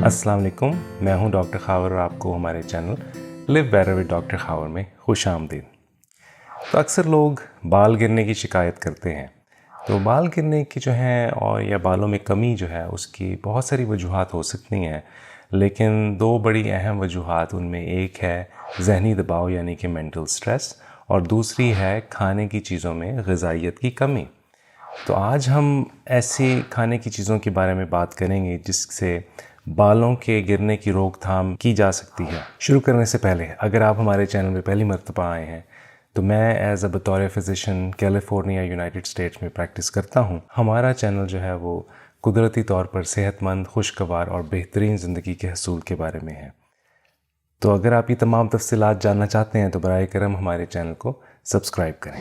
अस्सलाम वालेकुम, मैं हूं डॉक्टर खावर और आपको हमारे channel live better with doctor Khawar में खुश आमदीद। तो अक्सर लोग बाल गिरने की शिकायत करते हैं। तो बाल गिरने की जो है और या बालों में कमी जो है उसकी बहुत सारी वजूहात हो सकती हैं, लेकिन दो बड़ी अहम वजूहात उनमें एक है जहनी दबाव यानी कि मेंटल स्ट्रेस और दूसरी है खाने की चीज़ों में ग़िज़ाइयत की कमी। तो आज हम ऐसी खाने की चीज़ों के बारे में बात करेंगे जिससे बालों के गिरने की रोकथाम की जा सकती है। शुरू करने से पहले अगर आप हमारे चैनल में पहली मर्तबा आए हैं तो मैं बतौर फ़िज़िशियन कैलिफोर्निया यूनाइटेड स्टेट्स में प्रैक्टिस करता हूँ। हमारा चैनल जो है वो कुदरती तौर पर सेहतमंद, खुशगवार और बेहतरीन ज़िंदगी के हसूल के बारे में है। तो अगर आप ये तमाम तफसीलात जानना चाहते हैं तो बराए करम हमारे चैनल को सब्सक्राइब करें।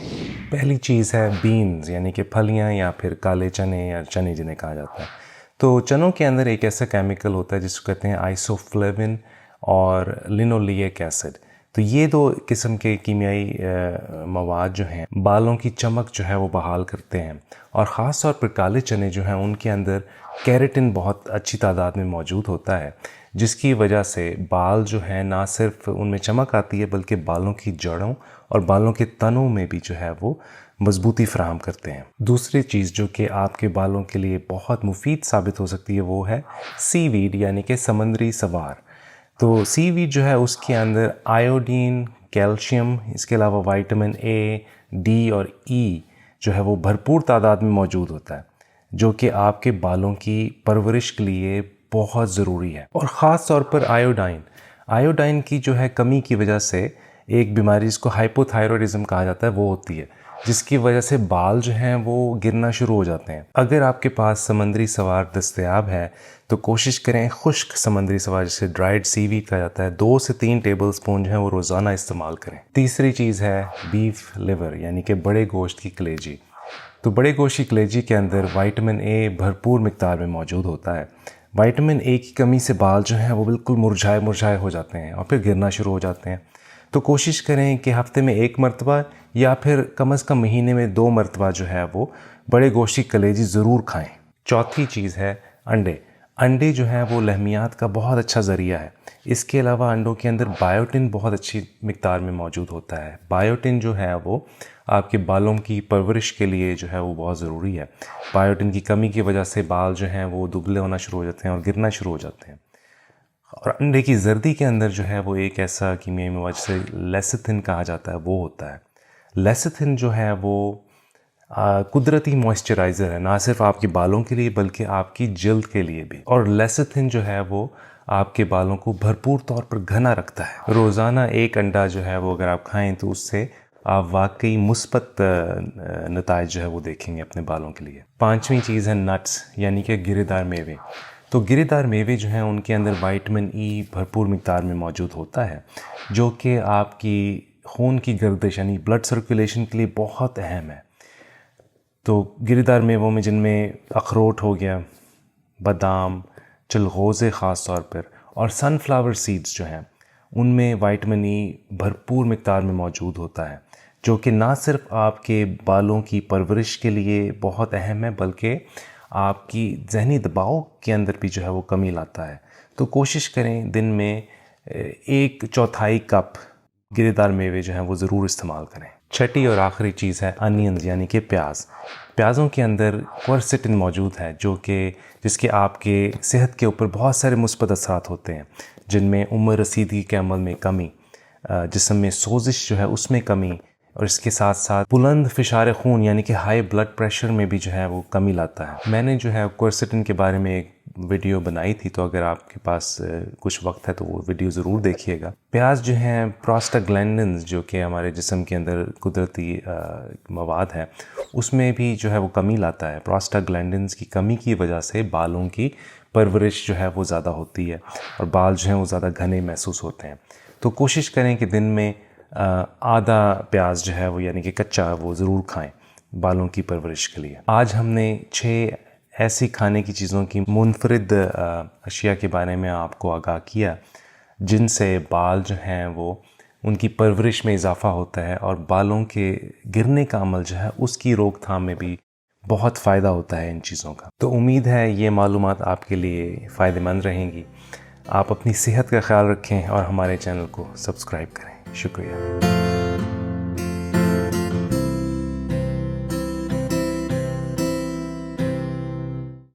पहली चीज़ है बीन्स यानी कि फलियाँ या फिर काले चने या चने जिन्हें कहा जाता है। तो चनों के अंदर एक ऐसा केमिकल होता है जिसको कहते हैं आइसोफ्लेविन और लिनोलिक एसिड। तो ये दो किस्म के कीमियाई मवाद जो हैं बालों की चमक जो है वो बहाल करते हैं, और ख़ास तौर पर काले चने जो हैं उनके अंदर केराटिन बहुत अच्छी तादाद में मौजूद होता है, जिसकी वजह से बाल जो हैं ना सिर्फ उनमें चमक आती है बल्कि बालों की जड़ों और बालों के तनों में भी जो है वो मजबूती फराहम करते हैं। दूसरी चीज़ जो कि आपके बालों के लिए बहुत मुफीद साबित हो सकती है वो है सीवीड यानी कि समंदरी सवार। तो सीवीड जो है उसके अंदर आयोडीन, कैल्शियम, इसके अलावा विटामिन ए, डी और ई जो है वो भरपूर तादाद में मौजूद होता है, जो कि आपके बालों की परवरिश के लिए बहुत ज़रूरी है। और ख़ास तौर पर आयोडाइन की जो है कमी की वजह से एक बीमारी जिसको हाइपोथायरॉयडिज्म कहा जाता है वो होती है, जिसकी वजह से बाल जो हैं वो गिरना शुरू हो जाते हैं। अगर आपके पास समंदरी सवार दस्तयाब है तो कोशिश करें खुश्क समंदरी सवार जिसे ड्राइड सीवीड कहा जाता है 2 से 3 टेबल स्पून जो है वो रोज़ाना इस्तेमाल करें। तीसरी चीज़ है बीफ लिवर यानी कि बड़े गोश्त की कलेजी। तो बड़े गोश्त की कलेजी के अंदर विटामिन ए भरपूर मिकदार में मौजूद होता है। विटामिन ए की कमी से बाल जो हैं वो बिल्कुल मुरझाए हो जाते हैं और फिर गिरना शुरू हो जाते हैं। तो कोशिश करें कि हफ्ते में 1 मरतबा या फिर कम से कम महीने में 2 मरतबा जो है वो बड़े गोश्त की कलेजी ज़रूर खाएं। चौथी चीज़ है अंडे जो है वो लहमियात का बहुत अच्छा ज़रिया है। इसके अलावा अंडों के अंदर बायोटिन बहुत अच्छी मिकदार में मौजूद होता है। बायोटिन जो है वो आपके बालों की परवरिश के लिए जो है वो बहुत ज़रूरी है। बायोटिन की कमी की वजह से बाल जो हैं वो दुबले होना शुरू हो जाते हैं और गिरना शुरू हो जाते हैं। और अंडे की जर्दी के अंदर जो है वो एक ऐसा कीमियाई मवाद जिसे लेसिथिन कहा जाता है वो होता है। लेसिथिन जो है वो कुदरती मॉइस्चराइज़र है, ना सिर्फ आपके बालों के लिए बल्कि आपकी जल्द के लिए भी। और लेसिथिन जो है वो आपके बालों को भरपूर तौर पर घना रखता है। रोज़ाना 1 अंडा जो है वो अगर आप खाएं तो उससे आप वाकई मुस्बत नताइज जो है वो देखेंगे अपने बालों के लिए। 5वीं चीज़ है नट्स यानी कि गिरेदार मेवे। तो गिरेदार मेवे जो हैं उनके अंदर विटामिन ई भरपूर मिकदार में मौजूद होता है, जो कि आपकी खून की गर्दिश यानी ब्लड सर्कुलेशन के लिए बहुत अहम है। तो गिरेदार मेवों में जिनमें अखरोट हो गया, बादाम, चलगोज़े ख़ास तौर पर, और सनफ्लावर सीड्स जो हैं उनमें विटामिन ई भरपूर मिकदार में मौजूद होता है, जो कि ना सिर्फ आपके बालों की परवरिश के लिए बहुत अहम है बल्कि आपकी जहनी दबाव के अंदर भी जो है वो कमी लाता है। तो कोशिश करें दिन में 1/4 कप गिरेदार मेवे जो हैं वो ज़रूर इस्तेमाल करें। छठी और आखिरी चीज़ है अनियंस यानी कि प्याज़ों के अंदर क्वर्सेटिन मौजूद है, जो कि जिसके आपके सेहत के ऊपर बहुत सारे मुस्बत असरात होते हैं, जिनमें उम्र रसीदगी के अमल में कमी, जिस्म में सोजिश जो है उसमें कमी, और इसके साथ साथ बुलंद फिशार खून यानी कि हाई ब्लड प्रेशर में भी जो है वो कमी लाता है। मैंने जो है क्वर्सेटिन के बारे में एक वीडियो बनाई थी, तो अगर आपके पास कुछ वक्त है तो वो वीडियो ज़रूर देखिएगा। प्याज जो हैं प्रोस्टाग्लैंडिन्स जो कि हमारे जिस्म के अंदर कुदरती मवाद है उसमें भी जो है वो कमी लाता है। प्रोस्टाग्लैंडिन्स की कमी की वजह से बालों की परवरिश जो है वो ज़्यादा होती है और बाल जो हैं वो ज़्यादा घने महसूस होते हैं। तो कोशिश करें कि दिन में आधा प्याज जो है वो यानी कि कच्चा वो ज़रूर खाएं बालों की परवरिश के लिए। आज हमने 6 ऐसी खाने की चीज़ों की मुनफरिद अशिया के बारे में आपको आगाह किया जिनसे बाल जो हैं वो उनकी परवरिश में इजाफ़ा होता है और बालों के गिरने का अमल जो है उसकी रोकथाम में भी बहुत फ़ायदा होता है इन चीज़ों का। तो उम्मीद है ये मालूमात आपके लिए फ़ायदेमंद रहेंगी। आप अपनी सेहत का ख्याल रखें और हमारे चैनल को सब्सक्राइब करें। शुक्रिया।